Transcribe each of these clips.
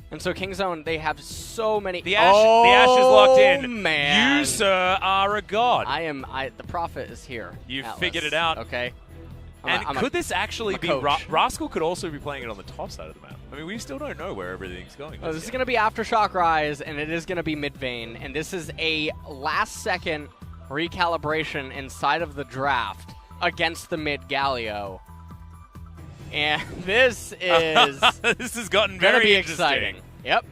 And so Kingzone, they have so many. The Ash is locked in. Man. You, sir, are a god. The prophet is here. You've Atlas. figured it out. Okay. Could this actually be coach. Rascal could also be playing it on the top side of the map. I mean, we still don't know where everything's going. This is going to be Aftershock Rise, and it is going to be mid-vane. And this is a last-second recalibration inside of the draft against the mid-Galio. And this is this has gotten gonna very be interesting. exciting. Yep.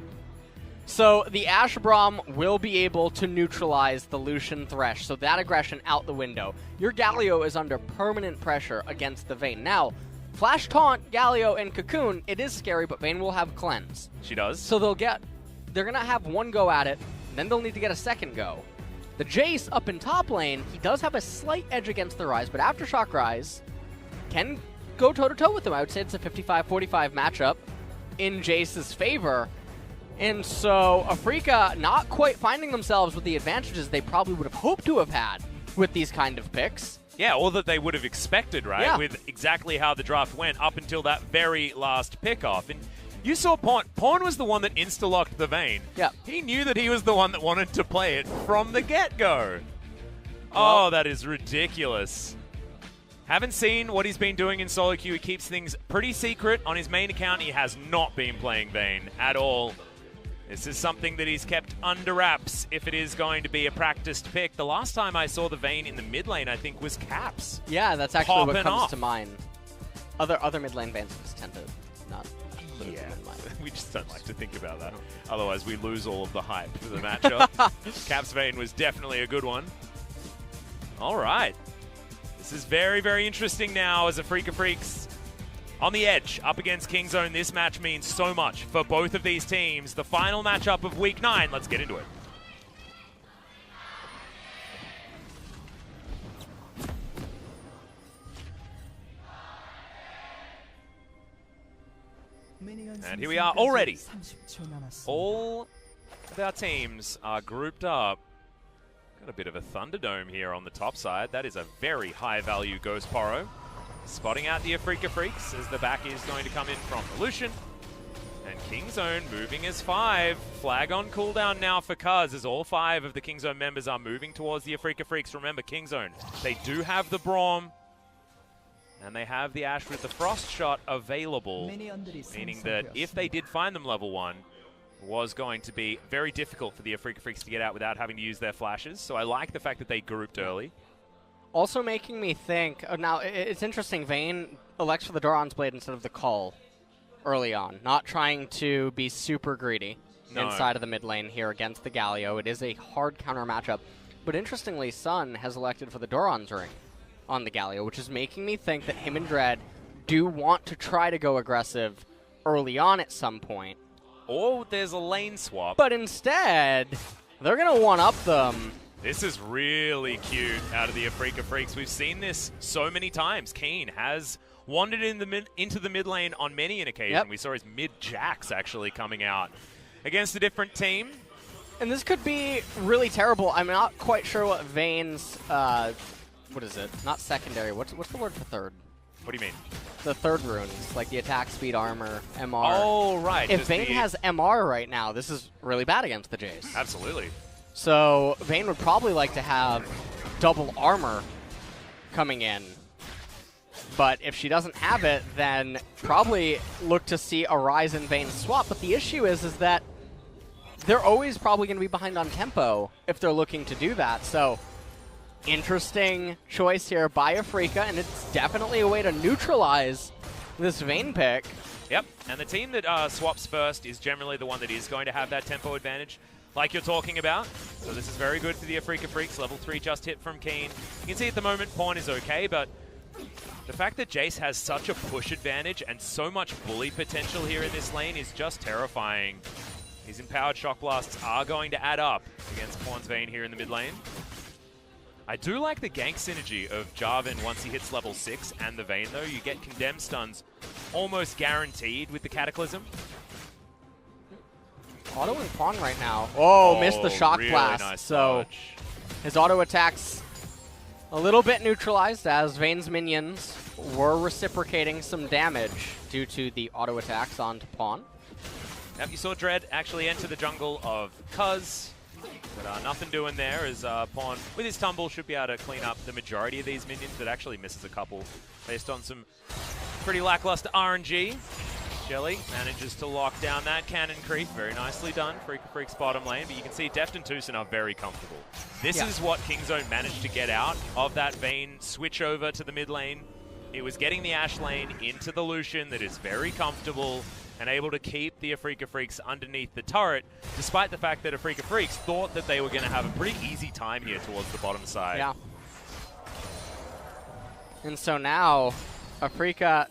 So the Ashe Braum will be able to neutralize the Lucian Thresh, so that aggression out the window. Your Galio is under permanent pressure against the Vayne. Now, Flash Taunt, Galio, and Cocoon, it is scary, but Vayne will have Cleanse. She does. So they're going to have one go at it, and then they'll need to get a second go. The Jace up in top lane, he does have a slight edge against the Rise, but Aftershock Rise can go toe-to-toe with them. I would say it's a 55-45 matchup in Jace's favor. And so Afreeca not quite finding themselves with the advantages they probably would have hoped to have had with these kind of picks. Yeah, or that they would have expected, right? Yeah. With exactly how the draft went up until that very last pick-off. And you saw Pawn. Pawn was the one that insta-locked the Vayne. Yeah. He knew that he was the one that wanted to play it from the get-go. Well, Oh, that is ridiculous. Haven't seen what he's been doing in solo queue. He keeps things pretty secret on his main account. He has not been playing Vayne at all. This is something that he's kept under wraps if it is going to be a practiced pick. The last time I saw the Vayne in the mid lane, I think, was Caps. Yeah, that's actually what Popping comes off. to mind. Other mid lane Vanes just tend to not include them in mind. We just don't like to think about that. Otherwise, we lose all of the hype for the matchup. Caps Vayne was definitely a good one. All right. This is very, very interesting now as Afreeca Freecs on the edge up against Kingzone. This match means so much for both of these teams. The final matchup of Week 9. Let's get into it. And here we are already. All of our teams are grouped up. Got a bit of a Thunderdome here on the top side. That is a very high-value Ghost Poro. Spotting out the Afreeca Freecs as the back is going to come in from the Lucian. And Kingzone moving as 5. Flag on cooldown now for Cuzz as all 5 of the Kingzone members are moving towards the Afreeca Freecs. Remember, Kingzone, they do have the Braum. And they have the Ashe with the Frost Shot available. Meaning that if they did find them level 1, it was going to be very difficult for the Afreeca Freecs to get out without having to use their flashes. So I like the fact that they grouped early. Also making me think, now it's interesting, Vayne elects for the Doran's Blade instead of the Call early on. Not trying to be super greedy inside of the mid lane here against the Galio. It is a hard counter matchup. But interestingly, Sun has elected for the Doran's Ring on the Galio, which is making me think that him and Dread do want to try to go aggressive early on at some point. Or there's a lane swap. But instead, they're going to one-up them. This is really cute out of the Afreeca Freecs. We've seen this so many times. Keen has wandered into the mid lane on many an occasion. Yep. We saw his mid-jacks actually coming out against a different team. And this could be really terrible. I'm not quite sure what Vayne's, what is it? Not secondary. What's the word for third? What do you mean? The third runes, like the attack, speed, armor, MR. Oh, right. If Vayne has MR right now, this is really bad against the Jace. Absolutely. So Vayne would probably like to have double armor coming in. But if she doesn't have it, then probably look to see a Rise in Vayne swap. But the issue is that they're always probably going to be behind on tempo if they're looking to do that. So interesting choice here by Afreeca, and it's definitely a way to neutralize this Vayne pick. Yep, and the team that swaps first is generally the one that is going to have that tempo advantage, like you're talking about. So this is very good for the Afreeca Freecs. Level 3 just hit from Keen. You can see at the moment Pawn is okay, but the fact that Jace has such a push advantage and so much bully potential here in this lane is just terrifying. These empowered shock blasts are going to add up against Pawn's Vayne here in the mid lane. I do like the gank synergy of Jarvan once he hits level 6 and the Vayne, though. You get condemn stuns almost guaranteed with the Cataclysm. Autoing Pawn right now. Oh, missed the shock really blast. Nice so dodge. his auto attacks a little bit neutralized as Vayne's minions were reciprocating some damage due to the auto attacks onto Pawn. Yep, you saw Dread actually enter the jungle of Cuzz. But nothing doing there as Pawn, with his tumble, should be able to clean up the majority of these minions, but actually misses a couple based on some pretty lackluster RNG. Jelly manages to lock down that cannon creep. Very nicely done. Afreeca Freecs bottom lane, but you can see Deft and TusiN are very comfortable. This is what Kingzone managed to get out of that Vayne switch over to the mid lane. It was getting the Ashe lane into the Lucian that is very comfortable and able to keep the Afreeca Freecs underneath the turret, despite the fact that Afreeca Freecs thought that they were going to have a pretty easy time here towards the bottom side. Yeah. And so now, Afreeca,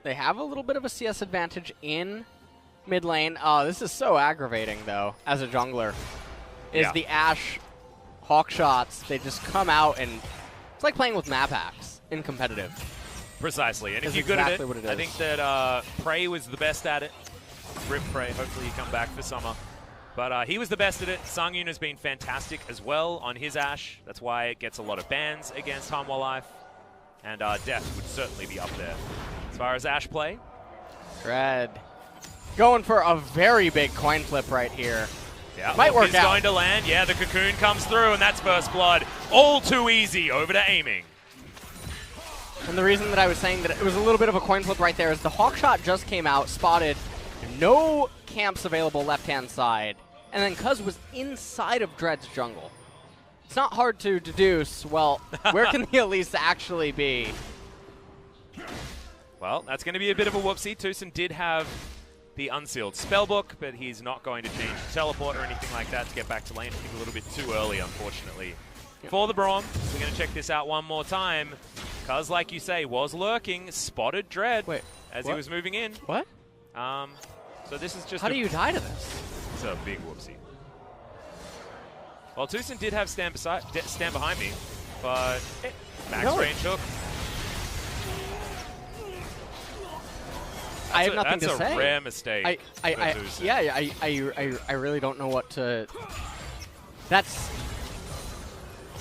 they have a little bit of a CS advantage in mid lane. Oh, this is so aggravating, though, as a jungler. Is the Ashe hawk shots, they just come out and it's like playing with map hacks in competitive. Precisely, and if you're exactly good at it, I think that Prey was the best at it. Rip Prey, hopefully you come back for summer. But he was the best at it. Sang-yoon has been fantastic as well on his Ashe. That's why it gets a lot of bans against Hanwha Life. And Deft would certainly be up there. As far as Ashe play. Dread going for a very big coin flip right here. Yeah, might work out. Going to land. Yeah, the cocoon comes through, and that's first blood. All too easy. Over to aiming. And the reason that I was saying that it was a little bit of a coin flip right there is the hawk shot just came out, spotted, no camps available left-hand side, and then Cuzz was inside of Dread's jungle. It's not hard to deduce, well, where can the Elise actually be? Well, that's going to be a bit of a whoopsie. TusiN did have the unsealed spellbook, but he's not going to change the teleport or anything like that to get back to lane. I think a little bit too early, unfortunately. For the Braum, we're going to check this out one more time. Cuzz, like you say, was lurking, spotted Dread as he was moving in. What? So this is just How do you die to this? It's a big whoopsie. Well, TusiN did have stand behind me, but max range hook. I have nothing to say. That's a rare mistake. I really don't know what to. That's.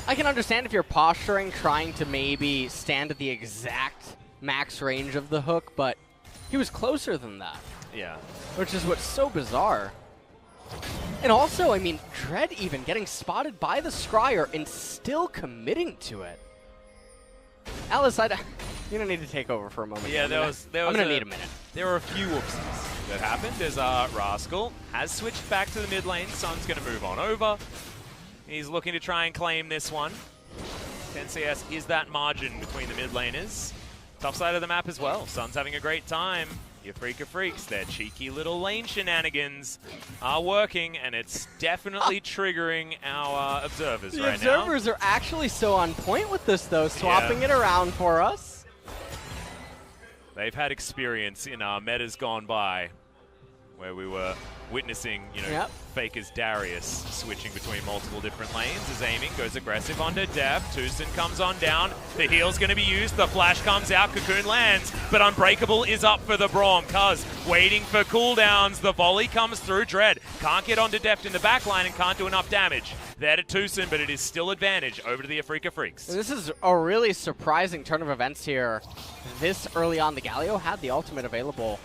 I can understand if you're posturing, trying to maybe stand at the exact max range of the hook, but he was closer than that. Yeah. Which is what's so bizarre. And also, I mean, Dread even getting spotted by the Scryer and still committing to it. Alice, you don't need to take over for a moment. Yeah, I'm going to need a minute. There were a few whoopsies that happened as Rascal has switched back to the mid lane. Sun's going to move on over. He's looking to try and claim this one. 10CS is that margin between the mid laners. Top side of the map as well. Sun's having a great time. The Afreeca Freecs, their cheeky little lane shenanigans are working, and it's definitely triggering our observers right now. The observers are actually so on point with this, though, swapping it around for us. They've had experience in our metas gone by, where we were witnessing, Faker's Darius switching between multiple different lanes as aiming goes aggressive onto Deft. TusiN comes on down. The heal's going to be used. The flash comes out. Cocoon lands, but Unbreakable is up for the Braum. Cuzz waiting for cooldowns. The volley comes through. Dread can't get onto Deft in the backline and can't do enough damage. There to TusiN, but it is still advantage over to the Afreeca Freecs. This is a really surprising turn of events here. This early on, the Galio had the ultimate available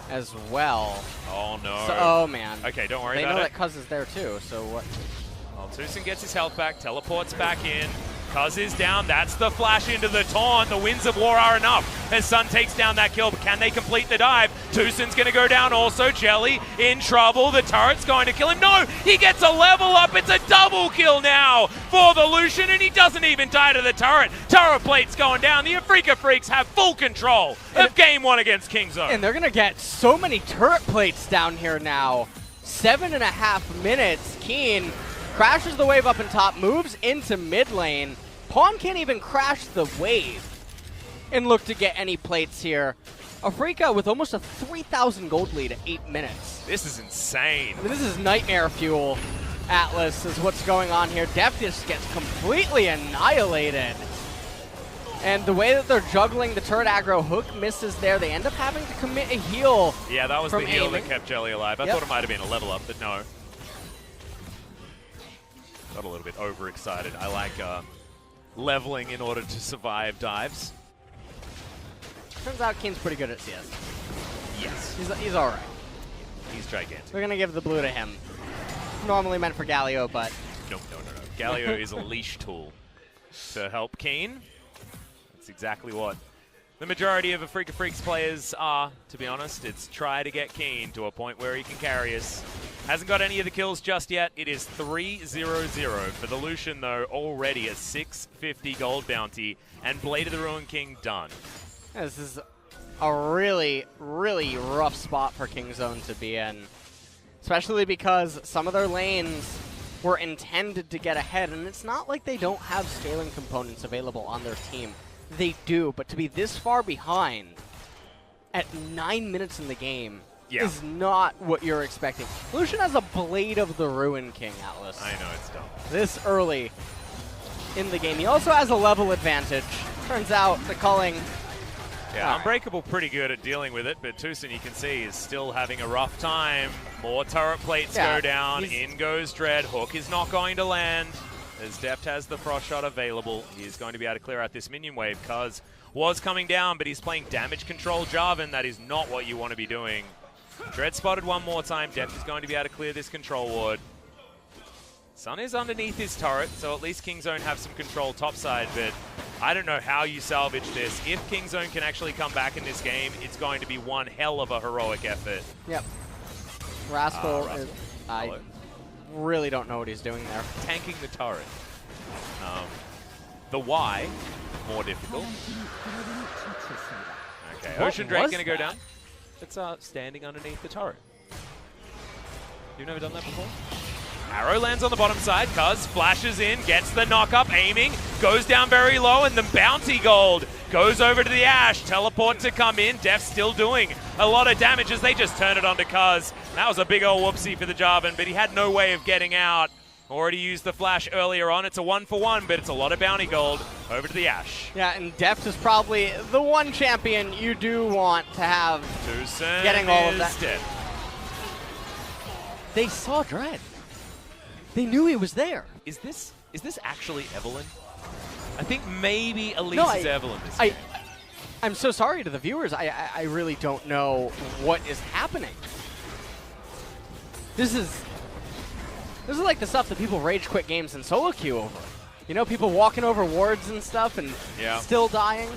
as well. Oh, no. So, oh, man. Okay, don't worry about it. They know that Cuzz is there, too, so what? Well, TusiN gets his health back, teleports back in. Cuzz is down. That's the flash into the taunt. The Winds of War are enough as Sun takes down that kill, but can they complete the dive? TusiN's going to go down also. Jelly in trouble. The turret's going to kill him. No! He gets a level up. It's a double kill now for the Lucian, and he doesn't even die to the turret. Turret plate's going down. The Afreeca Freecs have full control of Game 1 against Kingzone. And they're going to get so many turret plates down here now. 7.5 minutes. Keen crashes the wave up in top, moves into mid lane. Pawn can't even crash the wave and look to get any plates here. Afreeca with almost a 3,000 gold lead at 8 minutes. This is insane. I mean, this is nightmare fuel, Atlas, is what's going on here. Deft just gets completely annihilated. And the way that they're juggling the turret aggro, hook misses there. They end up having to commit a heal. Yeah, that was the heal aiming. that kept Jelly alive. I thought it might have been a level up, but no. Got a little bit overexcited. I like leveling in order to survive dives. Turns out Keen's pretty good at CS. Yes. He's all right. He's gigantic. We're going to give the blue to him. Normally meant for Galio, but... No. Galio is a leash tool to help Keen. That's exactly what the majority of Afreeca Freecs players are, to be honest. It's try to get Keen to a point where he can carry us. Hasn't got any of the kills just yet. It is 3-0-0 for the Lucian, though, already a 650 gold bounty, and Blade of the Ruined King done. Yeah, this is a really, really rough spot for Kingzone to be in, especially because some of their lanes were intended to get ahead, and it's not like they don't have scaling components available on their team. They do, but to be this far behind at 9 minutes in the game is not what you're expecting. Lucian has a Blade of the Ruined King, Atlas. I know, it's dumb. This early in the game. He also has a level advantage. Turns out the culling... Yeah, Unbreakable pretty good at dealing with it, but TusiN, you can see, is still having a rough time. More turret plates go down. In goes Dread. Hook is not going to land. As Deft has the Frost Shot available, he is going to be able to clear out this minion wave. Cuzz was coming down, but he's playing damage control Jarvan. That is not what you want to be doing. Dread spotted one more time. Deft is going to be able to clear this control ward. Sun is underneath his turret, so at least Kingzone have some control topside, but I don't know how you salvage this. If Kingzone can actually come back in this game, it's going to be one hell of a heroic effort. Yep. Rascal is... I really don't know what he's doing there. Tanking the turret. The Y, more difficult. Okay, Ocean Drake going to go down. It's standing underneath the turret. You've never done that before? Arrow lands on the bottom side. Cuzz flashes in, gets the knock-up, aiming, goes down very low, and the bounty gold goes over to the Ashe. Teleport to come in. Deft still doing a lot of damage as they just turn it onto Cuzz. That was a big old whoopsie for the Jarvan, but he had no way of getting out. Already used the flash earlier on. It's a 1-for-1, but it's a lot of bounty gold over to the Ashe. Yeah, and Deft is probably the one champion you do want to have TusiN getting all of that. Dead. They saw Dread. They knew he was there. Is this actually Evelyn? I think maybe Elise is Evelyn this game. I'm so sorry to the viewers. I really don't know what is happening. This is like the stuff that people rage quit games in solo queue over. You know, people walking over wards and stuff and still dying.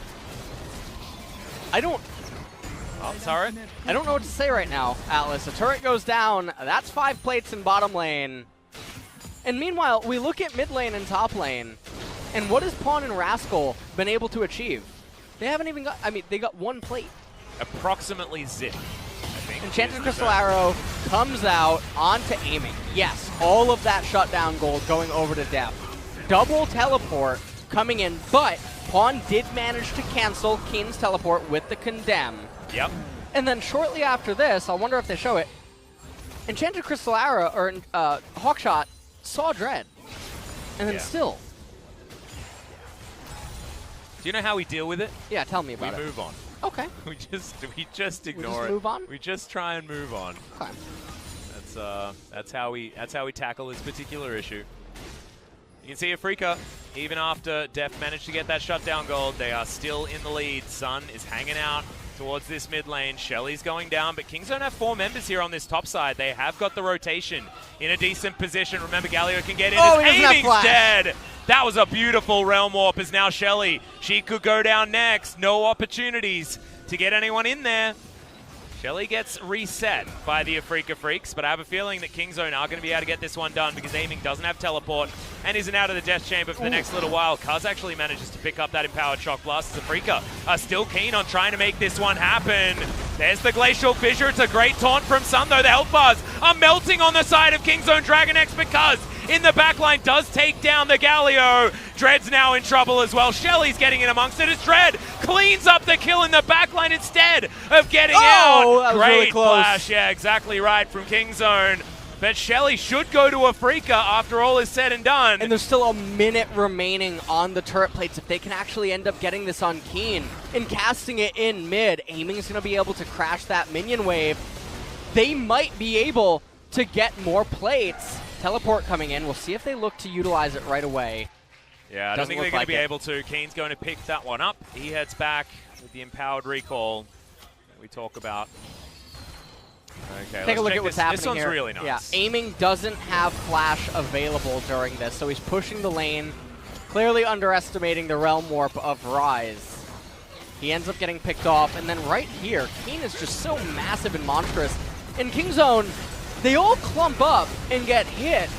Oh, sorry. I don't know what to say right now, Atlas. A turret goes down. That's 5 plates in bottom lane. And meanwhile, we look at mid lane and top lane, and what has Pawn and Rascal been able to achieve? They haven't even got, I mean, they got 1 plate. Approximately zip, I think. Enchanted Crystal Arrow comes out onto aiming. Yes, all of that shutdown gold going over to Deft. Double teleport coming in, but Pawn did manage to cancel Keen's teleport with the Condemn. Yep. And then shortly after this, I wonder if they show it, Enchanted Crystal Arrow, or Hawkshot, saw Dread, and then still. Do you know how we deal with it? Yeah, tell me about it. We move on. Okay. we just ignore it. Move on. We just try and move on. Okay. That's how we tackle this particular issue. You can see Afreeca, even after Deft managed to get that shutdown gold, they are still in the lead. Sun is hanging out towards this mid lane. Shelly's going down, but Kingzone have 4 members here on this top side. They have got the rotation in a decent position. Remember, Galio can get in. Oh, His aiming's dead. That was a beautiful realm warp as now Shelly. She could go down next. No opportunities to get anyone in there. Shelly gets reset by the Afreeca Freecs, but I have a feeling that Kingzone are going to be able to get this one done because aiming doesn't have teleport and isn't out of the death chamber for the next little while. Cuzz actually manages to pick up that empowered shock blast. Afreeca are still keen on trying to make this one happen. There's the Glacial Fissure. It's a great taunt from Sun, though. The health bars are melting on the side of Kingzone DragonX because in the backline does take down the Galio. Dread's now in trouble as well. Shelly's getting in amongst it as Dread cleans up the kill in the backline instead of getting out. That was Great really close. flash, yeah, exactly right from Kingzone. But Shelly should go to Afreeca after all is said and done. And there's still a minute remaining on the turret plates. If they can actually end up getting this on Keen and casting it in mid, aiming is going to be able to crash that minion wave. They might be able to get more plates. Teleport coming in. We'll see if they look to utilize it right away. Yeah, I don't think they're going to be able to. Keen's going to pick that one up. He heads back with the empowered recall that we talk about. Okay, Take a look at what's happening This one's here. really nice. Yeah, aiming doesn't have flash available during this, so he's pushing the lane, clearly underestimating the Realm Warp of Rise. He ends up getting picked off, and then right here, Keen is just so massive and monstrous. In King Zone, they all clump up and get hit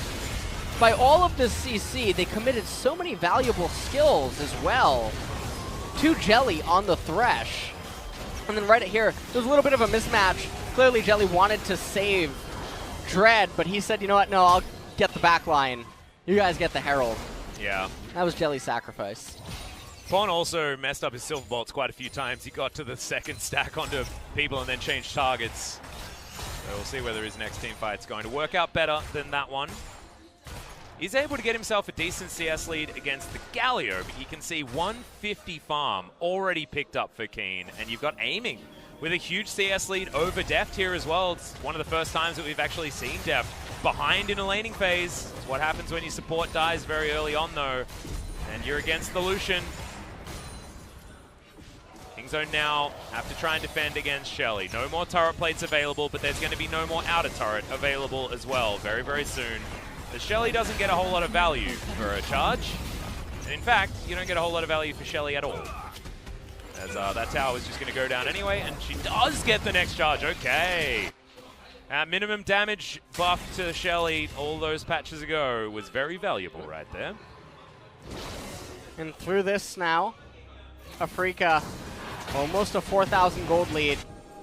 by all of this CC. They committed so many valuable skills as well to Jelly on the Thresh. And then right here, there's a little bit of a mismatch. Clearly, Jelly wanted to save Dread, but he said, you know what, no, I'll get the back line. You guys get the Herald. Yeah. That was Jelly's sacrifice. Pon also messed up his Silver Bolts quite a few times. He got to the second stack onto people and then changed targets. So we'll see whether his next team fight's going to work out better than that one. He's able to get himself a decent CS lead against the Galio, but you can see 150 farm already picked up for Keen, and you've got aiming with a huge CS lead over Deft here as well. It's one of the first times that we've actually seen Deft behind in a laning phase. It's what happens when your support dies very early on though, and you're against the Lucian. Kingzone now have to try and defend against Shelly. No more turret plates available, but there's going to be no more outer turret available as well very, very soon. The Shelly doesn't get a whole lot of value for a charge. And in fact, you don't get a whole lot of value for Shelly at all. As that tower is just going to go down anyway, and she does get the next charge. Okay. Minimum damage buff to Shelly all those patches ago was very valuable right there. And through this now, Afreeca, almost a 4,000 gold lead.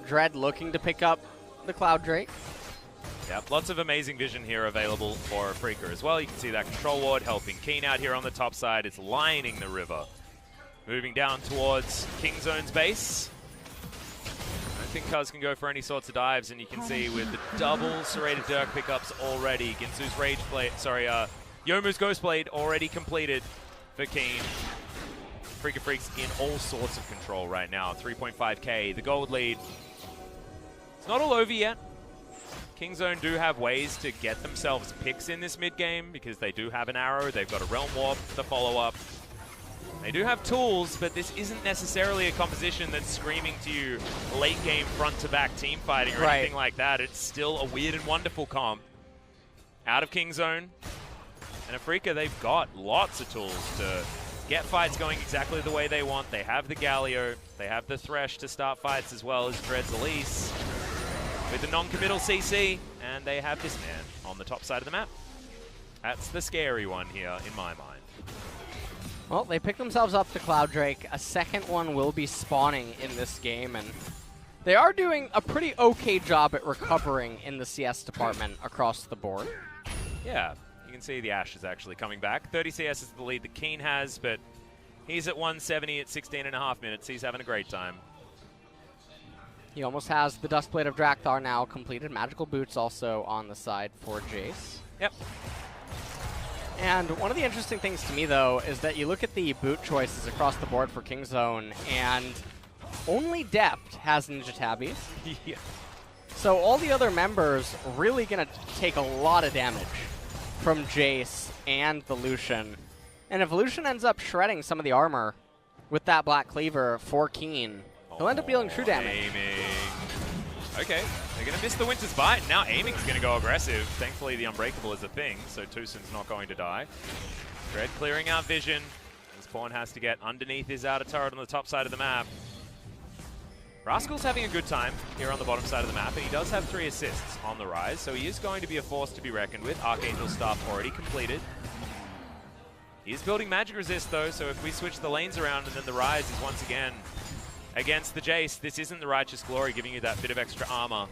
Dread looking to pick up the Cloud Drake. Yep, lots of amazing vision here available for Afreeca as well. You can see that control ward helping Keen out here on the top side. It's lining the river. Moving down towards Kingzone's base. I think Cuzz can go for any sorts of dives, and you can see with the double Serrated Dirk pickups already, Ginsu's Rage Blade, Youmuu's Ghost Blade already completed for Keen. Afreeca Freecs in all sorts of control right now. 3.5k, the gold lead. It's not all over yet. Kingzone do have ways to get themselves picks in this mid-game because they do have an arrow, they've got a Realm Warp to follow up. They do have tools, but this isn't necessarily a composition that's screaming to you late-game front-to-back team fighting or anything like that. It's still a weird and wonderful comp. Out of Kingzone. And Afreeca, they've got lots of tools to get fights going exactly the way they want. They have the Galio, they have the Thresh to start fights as well as Dread's Elise with the non-committal CC, and they have this man on the top side of the map. That's the scary one here in my mind. Well, they pick themselves up the Cloud Drake. A second one will be spawning in this game, and they are doing a pretty okay job at recovering in the CS department across the board. Yeah, you can see the Ashe is actually coming back. 30 CS is the lead that Keen has, but he's at 170 at 16.5 minutes. He's having a great time. He almost has the Duskblade of Drakthar now completed. Magical Boots also on the side for Jace. Yep. And one of the interesting things to me, though, is that you look at the boot choices across the board for Kingzone, and only Deft has Ninja Tabbies. Yeah. So all the other members really going to take a lot of damage from Jace and the Lucian. And if Lucian ends up shredding some of the armor with that Black Cleaver for Keen, he'll end up dealing true damage. Aiming. Okay, they're going to miss the Winter's Bite. Now aiming's going to go aggressive. Thankfully, the Unbreakable is a thing, so TusiN's not going to die. Dread clearing out vision. As Pawn has to get underneath his outer turret on the top side of the map. Rascal's having a good time here on the bottom side of the map, and he does have 3 assists on the rise, so he is going to be a force to be reckoned with. Archangel Staff already completed. He is building magic resist, though, so if we switch the lanes around and then the rise is once again against the Jace, this isn't the Righteous Glory giving you that bit of extra armor.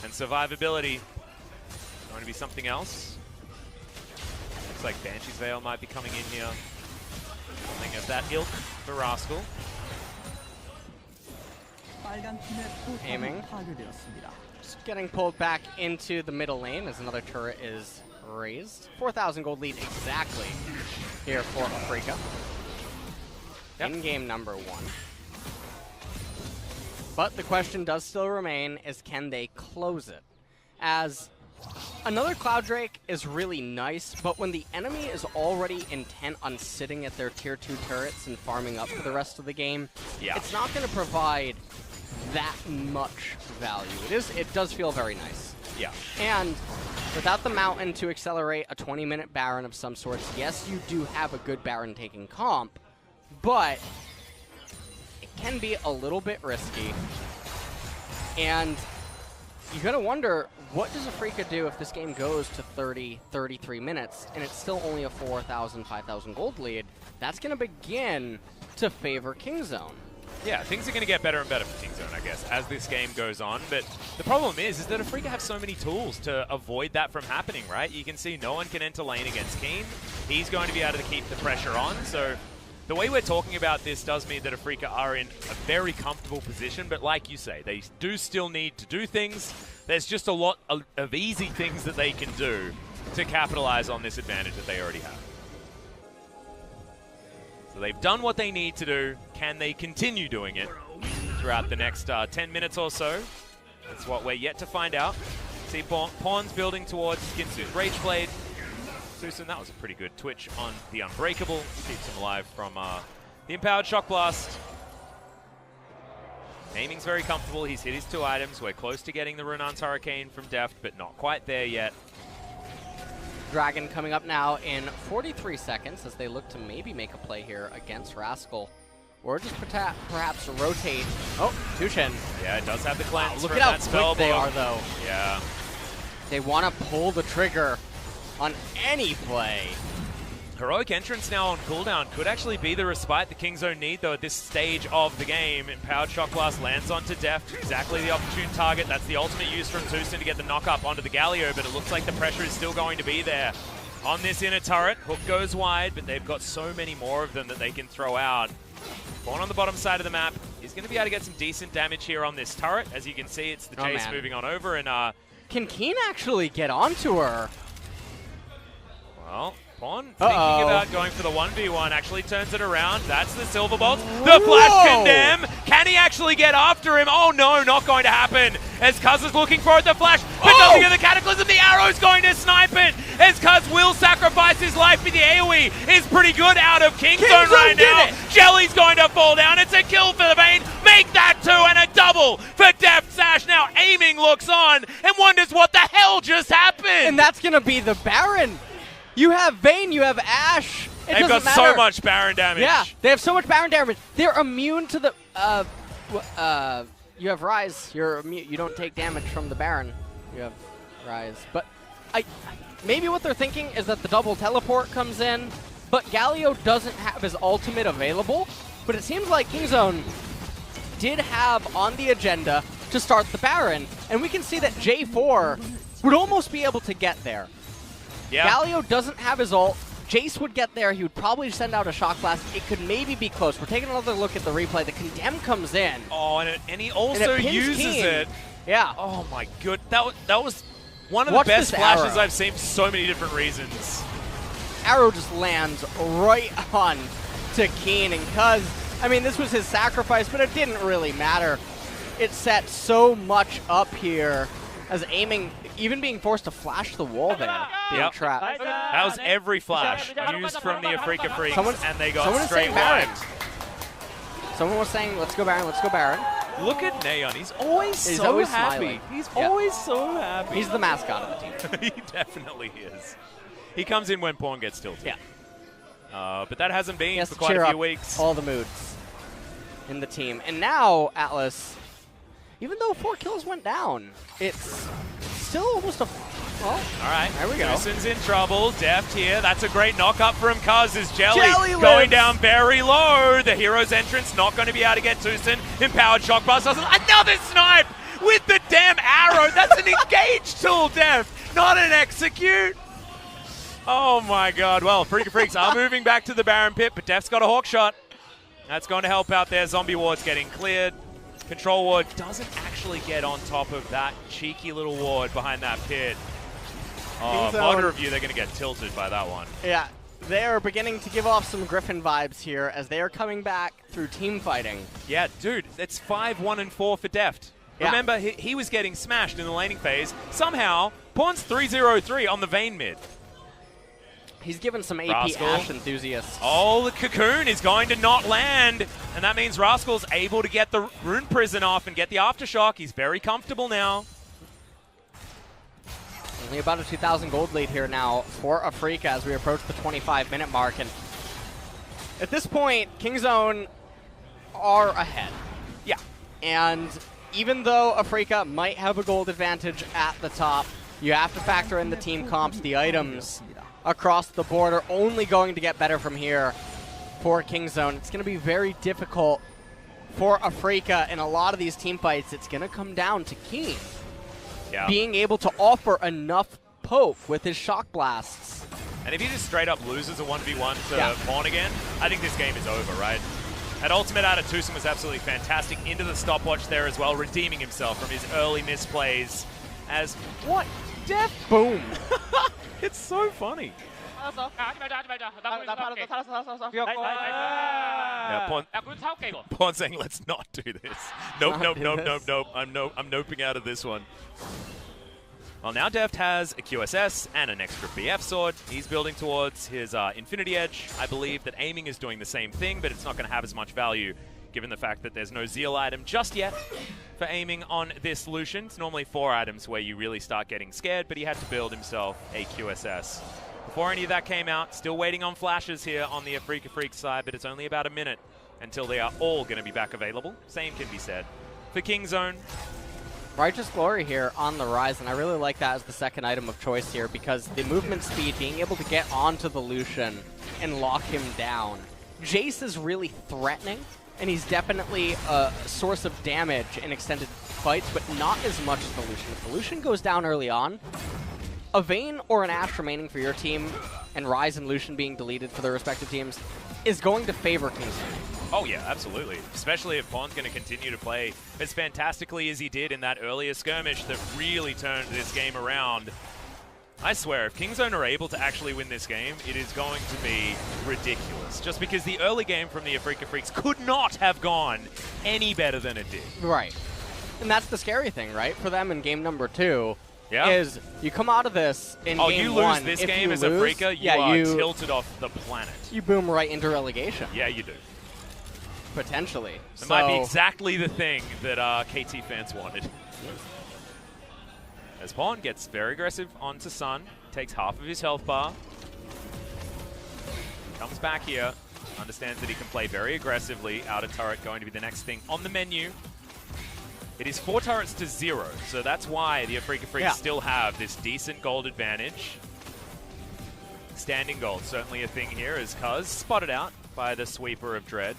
And survivability is going to be something else. Looks like Banshee's Veil might be coming in here. Something of that ilk for Rascal. Aiming. Just getting pulled back into the middle lane as another turret is raised. 4,000 gold lead exactly here for Afreeca. Yep. In game number 1. But the question does still remain is, can they close it? As another Cloud Drake is really nice, but when the enemy is already intent on sitting at their tier 2 turrets and farming up for the rest of the game, it's not going to provide that much value. It does feel very nice. Yeah. And without the Mountain to accelerate a 20-minute Baron of some sorts, yes, you do have a good Baron taking comp, but it can be a little bit risky. And you gotta wonder, what does Afreeca do if this game goes to 30, 33 minutes, and it's still only a 4,000, 5,000 gold lead? That's gonna begin to favor Kingzone. Yeah, things are going to get better and better for Kingzone, I guess, as this game goes on. But the problem is that Afreeca have so many tools to avoid that from happening, right? You can see no one can enter lane against Keen. He's going to be able to keep the pressure on. So the way we're talking about this does mean that Afreeca are in a very comfortable position. But like you say, they do still need to do things. There's just a lot of easy things that they can do to capitalize on this advantage that they already have. So they've done what they need to do. Can they continue doing it throughout the next 10 minutes or so? That's what we're yet to find out. See Pawns building towards Ginsu's Rageblade. TusiN, that was a pretty good twitch on the Unbreakable. Keeps him alive from the Empowered Shock Blast. Aiming's very comfortable. He's hit his 2 items. We're close to getting the Runan's Hurricane from Deft, but not quite there yet. Dragon coming up now in 43 seconds as they look to maybe make a play here against Rascal. Or just perhaps rotate. Oh, TusiN. Yeah, it does have the cleanse. Wow, look at how quick they are, though. Yeah. They want to pull the trigger on any play. Heroic Entrance now on cooldown could actually be the respite the Kingzone need, though, at this stage of the game. Empowered Shock Blast lands onto Deft. Exactly the opportune target. That's the ultimate use from TusiN to get the knock-up onto the Galio, but it looks like the pressure is still going to be there on this inner turret. Hook goes wide, but they've got so many more of them that they can throw out. Born on the bottom side of the map. He's going to be able to get some decent damage here on this turret. As you can see, it's the Jace moving on over. And can Keen actually get onto her? Well, Pawn thinking about going for the 1v1, actually turns it around. That's the Silver Bolt. The Flash Condemn! Can he actually get after him? Oh no, not going to happen. As Cuzz is looking for it, the Flash, but doesn't get the Cataclysm. The Arrow's going to snipe it. As Cuzz will sacrifice his life, but the AoE is pretty good out of Kingzone right now. Jelly's going to fall down. It's a kill for the Vayne. Make that 2 and a double for Deft. Sash now aiming, looks on, and wonders what the hell just happened. And that's going to be the Baron. You have Vayne, you have Ashe. They've got so much Baron damage. Yeah, they have so much Baron damage. They're immune to the... you have Rise. You're immune. You don't take damage from the Baron. You have Rise. But maybe what they're thinking is that the double teleport comes in, but Galio doesn't have his ultimate available. But it seems like Kingzone did have on the agenda to start the Baron, and we can see that J4 would almost be able to get there. Yeah. Galio doesn't have his ult. Jace would get there. He would probably send out a Shock Blast. It could maybe be close. We're taking another look at the replay. The Condemn comes in. Oh, and he also uses it. Yeah. Oh, my good. That was one of the best flashes I've seen for so many different reasons. Arrow just lands right on to Keen. And Cuzz, I mean, this was his sacrifice, but it didn't really matter. It set so much up here as aiming... Even being forced to flash the wall there, being trapped. That was every flash used from the Afreeca Freecs, and they got straight wide. Someone was saying, let's go Baron, let's go Baron. Look at Naehyun. He's always so happy. Smiling. He's always so happy. He's the mascot of the team. He definitely is. He comes in when Pawn gets tilted. Yeah. But that hasn't been for quite a few weeks. All the moods in the team. And now, Atlas, even though 4 kills went down, it's still almost a... Well, all right, there we go. TusiN's in trouble. Deft here. That's a great knock-up from Cuzz. Is Jelly going down very low. The hero's entrance not going to be able to get TusiN. Empowered Shock Blast. Another snipe with the damn arrow. That's an engage tool, Deft, not an execute. Oh, my God. Well, Afreeca Freecs are moving back to the Baron pit, but Deft's got a hawk shot. That's going to help out there. Zombie ward's getting cleared. Control ward doesn't actually get on top of that cheeky little ward behind that pit. Oh, Monitor Review, they're going to get tilted by that one. Yeah, they are beginning to give off some Griffin vibes here as they are coming back through team fighting. Yeah, dude, it's 5-1 and 4 for Deft. Yeah. Remember, he was getting smashed in the laning phase. Somehow, Pawn's 3-0-3 on the Vayne mid. He's given some AP Rascal. Ashe enthusiasts. Oh, the cocoon is going to not land, and that means Rascal's able to get the Rune Prison off and get the Aftershock. He's very comfortable now. Only about a 2,000 gold lead here now for Afreeca as we approach the 25-minute mark. And at this point, Kingzone are ahead. Yeah. And even though Afreeca might have a gold advantage at the top, you have to factor in the team comps, the items across the board are only going to get better from here for Kingzone. It's going to be very difficult for Afreeca in a lot of these team fights. It's going to come down to Keen being able to offer enough poke with his shock blasts. And if he just straight up loses a 1v1 to Pawn again, I think this game is over, right? That ultimate out of TusiN was absolutely fantastic. Into the stopwatch there as well, redeeming himself from his early misplays. As what? Deft? Boom. It's so funny. Pawn saying, let's not do this. Nope, nope, nope, nope, nope. I'm noping out of this one. Well, now Deft has a QSS and an extra BF sword. He's building towards his Infinity Edge. I believe that aiming is doing the same thing, but it's not going to have as much value given the fact that there's no Zeal item just yet for aiming on this Lucian. It's normally 4 items where you really start getting scared, but he had to build himself a QSS. Before any of that came out, still waiting on flashes here on the Afreeca Freecs side, but it's only about a minute until they are all going to be back available. Same can be said for Kingzone. Righteous Glory here on the rise, and I really like that as the second item of choice here because the movement speed, being able to get onto the Lucian and lock him down. Jace is really threatening, and he's definitely a source of damage in extended fights, but not as much as the Lucian. If the Lucian goes down early on, a Vayne or an Ashe remaining for your team, and Ryze and Lucian being deleted for their respective teams, is going to favor Kingzone. Oh yeah, absolutely. Especially if Pawn's going to continue to play as fantastically as he did in that earlier skirmish that really turned this game around. I swear, if Kingzone are able to actually win this game, it is going to be ridiculous. Just because the early game from the Afreeca Freecs could not have gone any better than it did. Right. And that's the scary thing, right? For them in game number 2. Is you come out of this in game 1. You lose this game as Afreeca, you are tilted off the planet. You boom right into relegation. Yeah, you do. Potentially. It might be exactly the thing that KT fans wanted. As Pawn gets very aggressive onto Sun, takes half of his health bar. Comes back here, understands that he can play very aggressively. Outer turret going to be the next thing on the menu. It is 4 turrets to 0, so that's why the Afreeca Freecs still have this decent gold advantage. Standing gold, certainly a thing here, as Cuzz spotted out by the sweeper of Dread.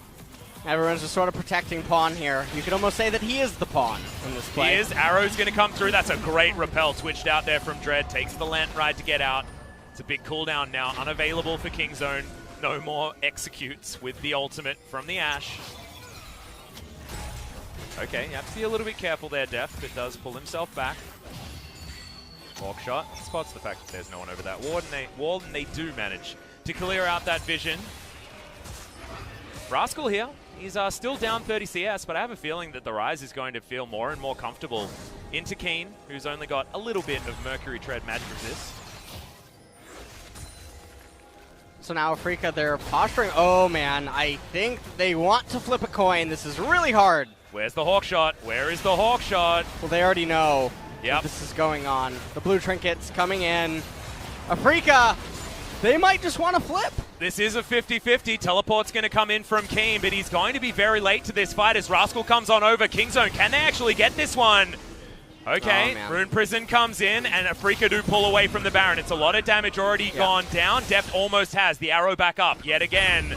Everyone's just sort of protecting Pawn here. You could almost say that he is the Pawn in this play. He is. Arrow's going to come through. That's a great repel twitched out there from Dread. Takes the Lant Ride to get out. It's a big cooldown now. Unavailable for Kingzone. No more executes with the ultimate from the Ashe. Okay, you have to be a little bit careful there, Deft, but does pull himself back. Hawk shot spots the fact that there's no one over that wall, and they do manage to clear out that vision. Rascal here, he's still down 30 CS, but I have a feeling that the Rise is going to feel more and more comfortable into Keen, who's only got a little bit of Mercury Tread magic resist. So now Afreeca, they're posturing. Oh man, I think they want to flip a coin. This is really hard. Where's the Hawk shot? Where is the Hawk shot? Well, they already know that this is going on. The blue trinkets coming in. Afreeca, they might just want to flip. This is a 50-50. Teleport's going to come in from Keen, but he's going to be very late to this fight as Rascal comes on over. Kingzone, can they actually get this one? Okay, Rune Prison comes in, and Afreeca do pull away from the Baron. It's a lot of damage already gone down. Deft almost has the arrow back up yet again.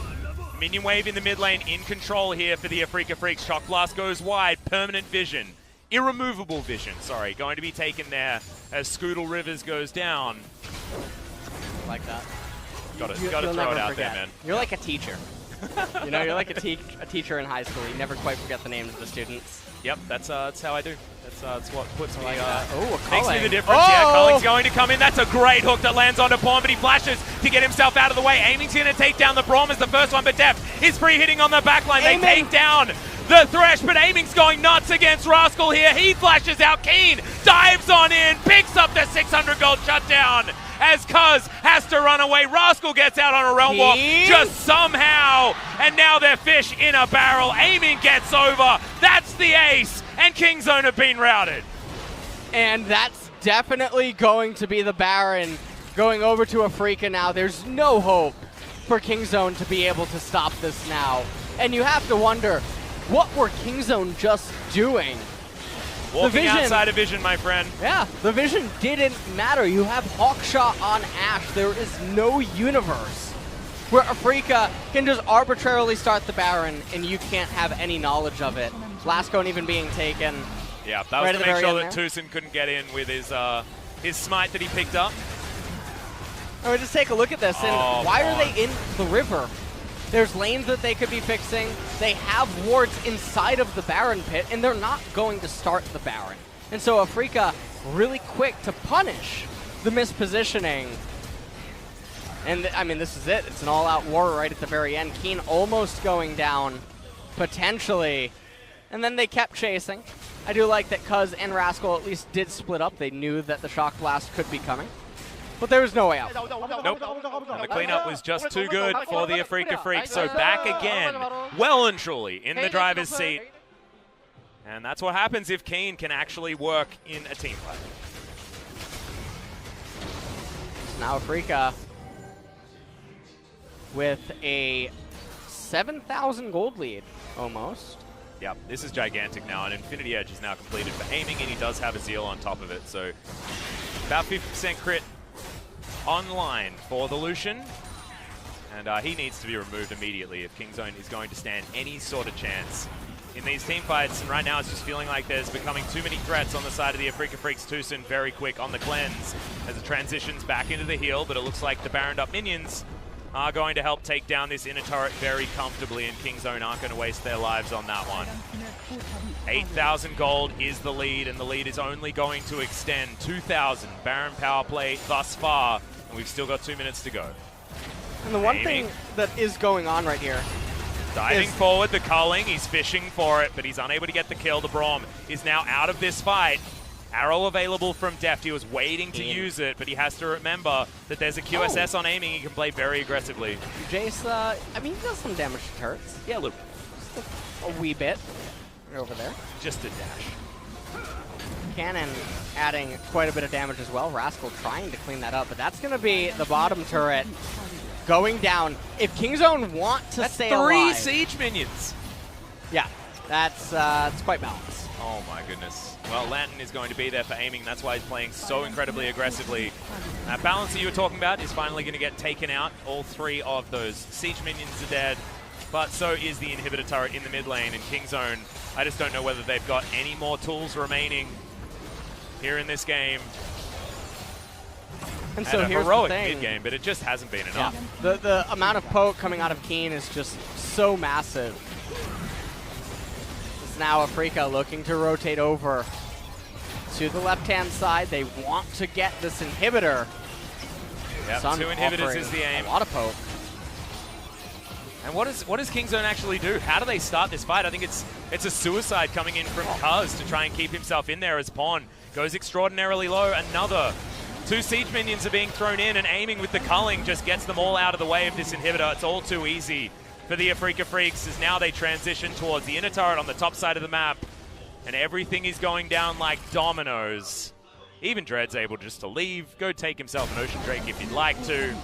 Minion wave in the mid lane in control here for the Afreeca Freecs. Shock Blast goes wide. Permanent vision. Irremovable vision, sorry. Going to be taken there as Scoodle Rivers goes down. Like that. Got to throw it out there, man. You're like a teacher. You know, you're like a teacher in high school. You never quite forget the names of the students. Yep, that's how I do. That's what puts me, makes me the difference. Yeah, Culling's going to come in. That's a great hook that lands onto Pawn, but he flashes to get himself out of the way. Aiming's going to take down the Braum as the first one, but Deft is free hitting on the backline. They take down the Thresh, but Aiming's going nuts against Rascal here. He flashes out. Keen dives on in, picks up the 600 gold. ult shut down as Cuzz has to run away. Rascal gets out on a realm walk just somehow, and now they're fish in a barrel. Aiming gets over. That's the ace, and Kingzone have been routed. And that's definitely going to be the Baron going over to Afreeca now. There's no hope for Kingzone to be able to stop this now. And you have to wonder, what were Kingzone just doing? Walking outside of vision, my friend. Yeah, the vision didn't matter. You have Hawkshot on Ashe. There is no universe where Afreeca can just arbitrarily start the Baron and you can't have any knowledge of it. Last cone even being taken. Yeah, that was to make sure that TusiN couldn't get in with his smite that he picked up. And we just take a look at this, and why are they in the river? There's lanes that they could be fixing. They have wards inside of the Baron pit, and they're not going to start the Baron. And so Afreeca really quick to punish the mispositioning. And I mean, this is it. It's an all-out war right at the very end. Keen almost going down, potentially. And then they kept chasing. I do like that Cuzz and Rascal at least did split up. They knew that the Shock Blast could be coming. But there was no way out. Nope. And the cleanup was just too good for the Afreeca Freecs. So back again, well and truly, in the driver's seat. And that's what happens if Keen can actually work in a team fight. Now Afreeca with a 7,000 gold lead, almost. Yep, this is gigantic now, and Infinity Edge is now completed for aiming, and he does have a Zeal on top of it. So about 50% crit online for the Lucian, and he needs to be removed immediately if Kingzone is going to stand any sort of chance in these team fights. And right now it's just feeling like there's becoming too many threats on the side of the Afreeca Freecs. TusiN very quick on the cleanse as it transitions back into the heal, but it looks like the Baroned up minions are going to help take down this inner turret very comfortably, and Kingzone aren't going to waste their lives on that one. 8,000 gold is the lead, and the lead is only going to extend. 2,000 Baron power play thus far, and we've still got 2 minutes to go. And the one thing that is going on right here, diving forward, the culling, he's fishing for it, but he's unable to get the kill. The Braum is now out of this fight. Arrow available from Deft. He was waiting to use it, but he has to remember that there's a QSS on aiming. He can play very aggressively. Jace, I mean, he does some damage to turrets. Yeah, a little. Just a wee bit. Right over there. Just a dash. Cannon adding quite a bit of damage as well. Rascal trying to clean that up, but that's going to be the bottom turret going down. If Kingzone want to stay alive... 3 siege minions! Yeah, that's quite balanced. Oh my goodness. Well, Lantern is going to be there for aiming. That's why he's playing so incredibly aggressively. That balance that you were talking about is finally going to get taken out. All 3 of those siege minions are dead, but so is the inhibitor turret in the mid lane. And Kingzone, I just don't know whether they've got any more tools remaining here in this game. And so a here's heroic the thing. mid-game, but it just hasn't been enough. Yeah. The amount of poke coming out of Keen is just so massive. It's now Afreeca looking to rotate over to the left-hand side. They want to get this inhibitor. Yep, 2 inhibitors is the aim. A lot of poke. And what does Kingzone actually do? How do they start this fight? I think it's a suicide coming in from Cuzz to try and keep himself in there as Pawn. Goes extraordinarily low. Another 2 siege minions are being thrown in, and aiming with the culling just gets them all out of the way of this inhibitor. It's all too easy for the Afreeca Freecs as now they transition towards the inner turret on the top side of the map. And everything is going down like dominoes. Even Dread's able just to leave, go take himself an Ocean Drake if he'd like to.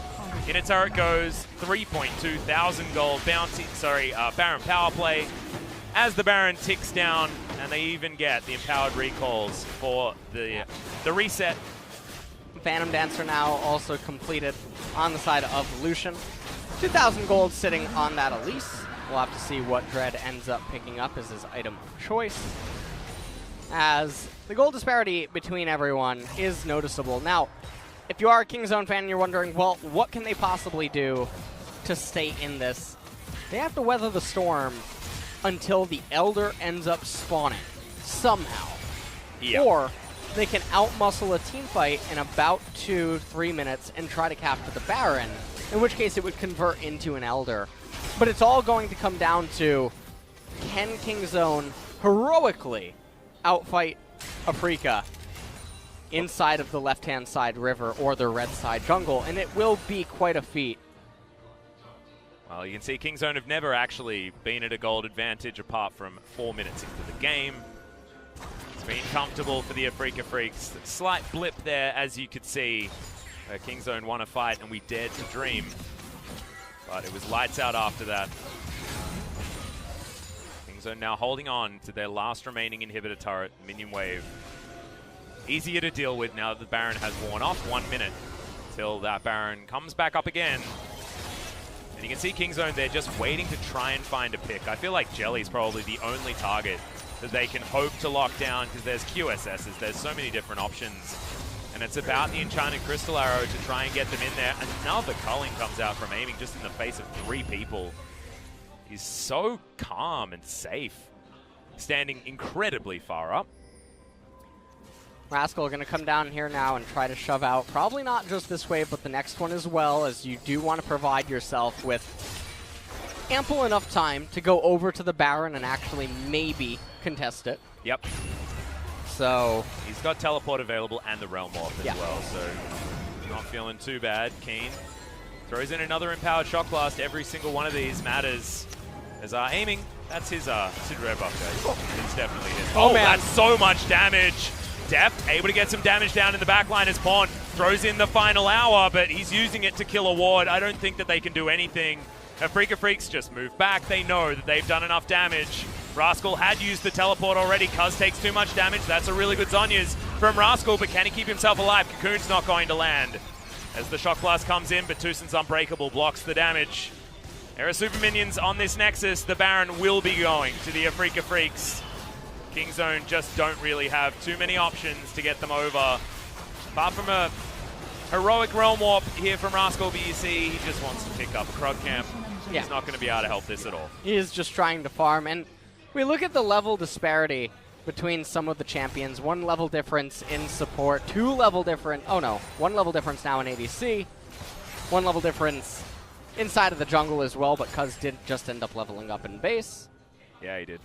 Inner turret goes 3.2 thousand gold bounty, Baron power play. As the Baron ticks down, and they even get the empowered recalls for the reset. Phantom Dancer now also completed on the side of Lucian. 2,000 gold sitting on that Elise. We'll have to see what Dread ends up picking up as his item of choice, as the gold disparity between everyone is noticeable. Now, if you are a Kingzone fan and you're wondering, well, what can they possibly do to stay in this? They have to weather the storm until the Elder ends up spawning, somehow. Yep. Or they can outmuscle a team fight in about 2-3 minutes and try to capture the Baron, in which case it would convert into an Elder. But it's all going to come down to, can Kingzone heroically outfight Afreeca inside of the left-hand side river or the red side jungle, and it will be quite a feat. Well, you can see Kingzone have never actually been at a gold advantage apart from 4 minutes into the game. It's been comfortable for the Afreeca Freecs. Slight blip there, as you could see. Kingzone won a fight and we dared to dream. But it was lights out after that. Kingzone now holding on to their last remaining inhibitor turret, minion wave. Easier to deal with now that the Baron has worn off. 1 minute till that Baron comes back up again. And you can see Kingzone there just waiting to try and find a pick. I feel like Jelly's probably the only target that they can hope to lock down because there's QSSs, there's so many different options. And it's about the Enchanted Crystal Arrow to try and get them in there. Another culling comes out from aiming just in the face of 3 people. He's so calm and safe, standing incredibly far up. Rascal going to come down here now and try to shove out, probably not just this wave, but the next one as well, as you do want to provide yourself with ample enough time to go over to the Baron and actually maybe contest it. Yep. So he's got teleport available and the Realm Warp as well, so not feeling too bad. Keen throws in another Empowered Shock Blast. Every single one of these matters. As aiming, that's his Sid Red buff, guys. It's definitely his. Oh man, that's so much damage. Deft able to get some damage down in the backline as Pawn throws in the final hour, but he's using it to kill a ward. I don't think that they can do anything. Afreeca Freecs just move back. They know that they've done enough damage. Rascal had used the teleport already. Cuzz takes too much damage. That's a really good Zhonya's from Rascal, but can he keep himself alive? Cocoon's not going to land. As the Shock Blast comes in, but TusiN's Unbreakable blocks the damage. There are super minions on this Nexus. The Baron will be going to the Afreeca Freecs. Kingzone just don't really have too many options to get them over. Apart from a heroic Realm Warp here from Rascal, but you see he just wants to pick up a Krug Camp. Yeah. He's not going to be able to help this at all. He is just trying to farm, and we look at the level disparity between some of the champions. 1 level difference in support, 2 level difference, 1 level difference now in ADC, 1 level difference inside of the jungle as well, but Cuzz did just end up leveling up in base. Yeah, he did.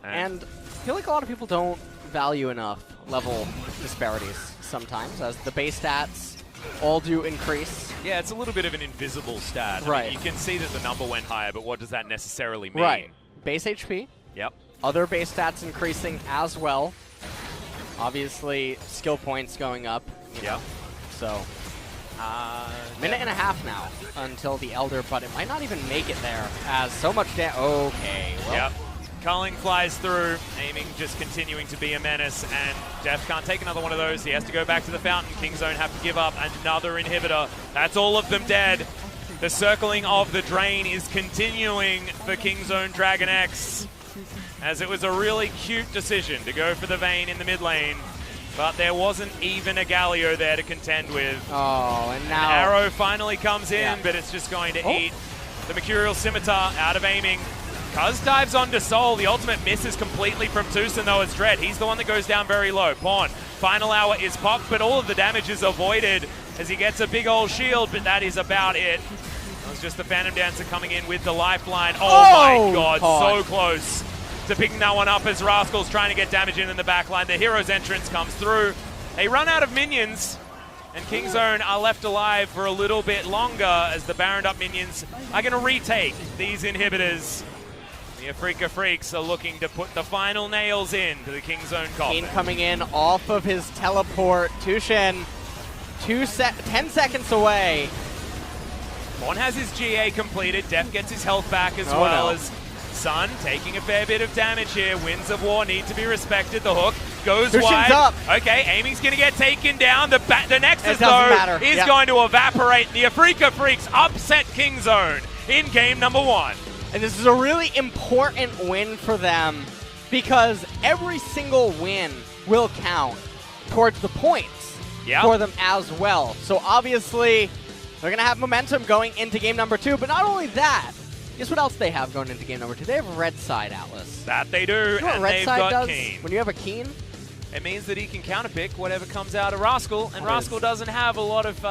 And I feel like a lot of people don't value enough level disparities sometimes, as the base stats all do increase. Yeah, it's a little bit of an invisible stat. Right. I mean, you can see that the number went higher, but what does that necessarily mean? Right. Base HP. Yep. Other base stats increasing as well. Obviously, skill points going up. Yep. So, minute and a half now until the Elder, but it might not even make it there, as so much damage. Okay, well. Yep. Culling flies through, aiming just continuing to be a menace, and Deft can't take another one of those. He has to go back to the fountain. Kingzone have to give up another inhibitor. That's all of them dead. The circling of the drain is continuing for Kingzone DragonX, as it was a really cute decision to go for the Vayne in the mid lane, but there wasn't even a Galio there to contend with. Oh, and now... An arrow finally comes in, but it's just going to eat the Mercurial Scimitar out of aiming. Cuzz dives onto Soul. The ultimate misses completely from TusiN, though, it's Dread. He's the one that goes down very low. Pawn, final hour is popped, but all of the damage is avoided as he gets a big old shield, but that is about it. That was just the Phantom Dancer coming in with the lifeline. Oh my god, so close to picking that one up as Rascal's trying to get damage in the back line. The hero's entrance comes through. They run out of minions, and Kingzone are left alive for a little bit longer as the Baroned up minions are going to retake these inhibitors. The Afreeca Freecs are looking to put the final nails in to the Kingzone coffin. Keen coming in off of his teleport. TusiN, 10 seconds away. Mon has his GA completed. Deft gets his health back as well as Sun taking a fair bit of damage here. Winds of War need to be respected. The hook goes wide. Up. Okay, aiming's going to get taken down. The Nexus, though, is going to evaporate. The Afreeca Freecs upset Kingzone in game number 1. And this is a really important win for them, because every single win will count towards the points for them as well. So obviously, they're going to have momentum going into game number 2. But not only that, guess what else they have going into game number 2? They have Red Side Atlas. That they do, you know what and Red they've Side got does Keen. When you have a Keen? It means that he can counterpick whatever comes out of Rascal, and Rascal doesn't have a lot of,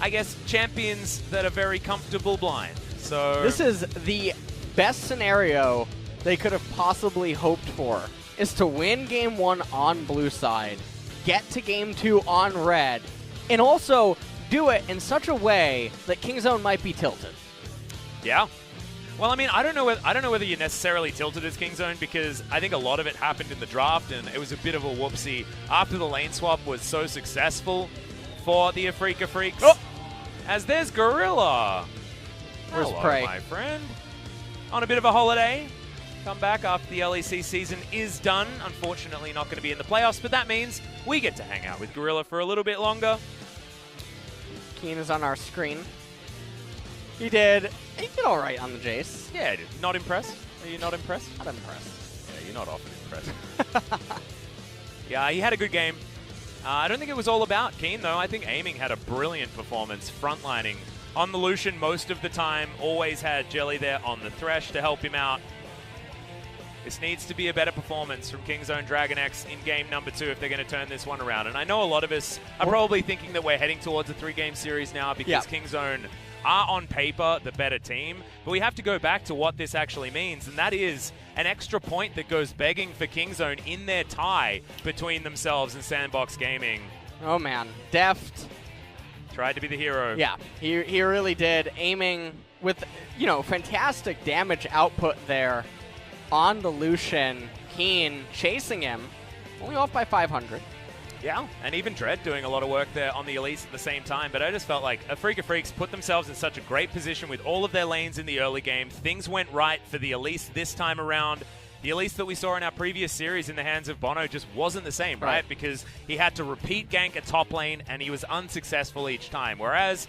I guess, champions that are very comfortable blind. So this is the best scenario they could have possibly hoped for, is to win game 1 on blue side, get to game 2 on red, and also do it in such a way that Kingzone might be tilted. Yeah. Well, I mean, I don't know whether you're necessarily tilted as Kingzone, because I think a lot of it happened in the draft, and it was a bit of a whoopsie after the lane swap was so successful for the Afreeca Freecs. Oh! As there's Gorilla. Where's Hello, Prey? my friend. On a bit of a holiday. Come back after the LEC season is done. Unfortunately, not going to be in the playoffs, but that means we get to hang out with Gorilla for a little bit longer. Keen is on our screen. He did all right on the Jace. Yeah, dude. Not impressed? Are you not impressed? Not impressed. Yeah, you're not often impressed. Yeah, he had a good game. I don't think it was all about Keen, though. I think Aiming had a brilliant performance, frontlining on the Lucian most of the time. Always had Jelly there on the Thresh to help him out. This needs to be a better performance from Kingzone DragonX in game number 2 if they're going to turn this one around. And I know a lot of us are probably thinking that we're heading towards a 3-game series now because Kingzone are on paper the better team. But we have to go back to what this actually means, and that is an extra point that goes begging for Kingzone in their tie between themselves and Sandbox Gaming. Oh, man. Deft tried to be the hero. Yeah, he really did. Aiming with, fantastic damage output there on the Lucian. Keen chasing him, only off by 500. Yeah, and even Dread doing a lot of work there on the Elise at the same time, but I just felt like Afreeca Freecs put themselves in such a great position with all of their lanes in the early game. Things went right for the Elise this time around. The Elise that we saw in our previous series in the hands of Bono just wasn't the same, right? Because he had to repeat gank a top lane, and he was unsuccessful each time. Whereas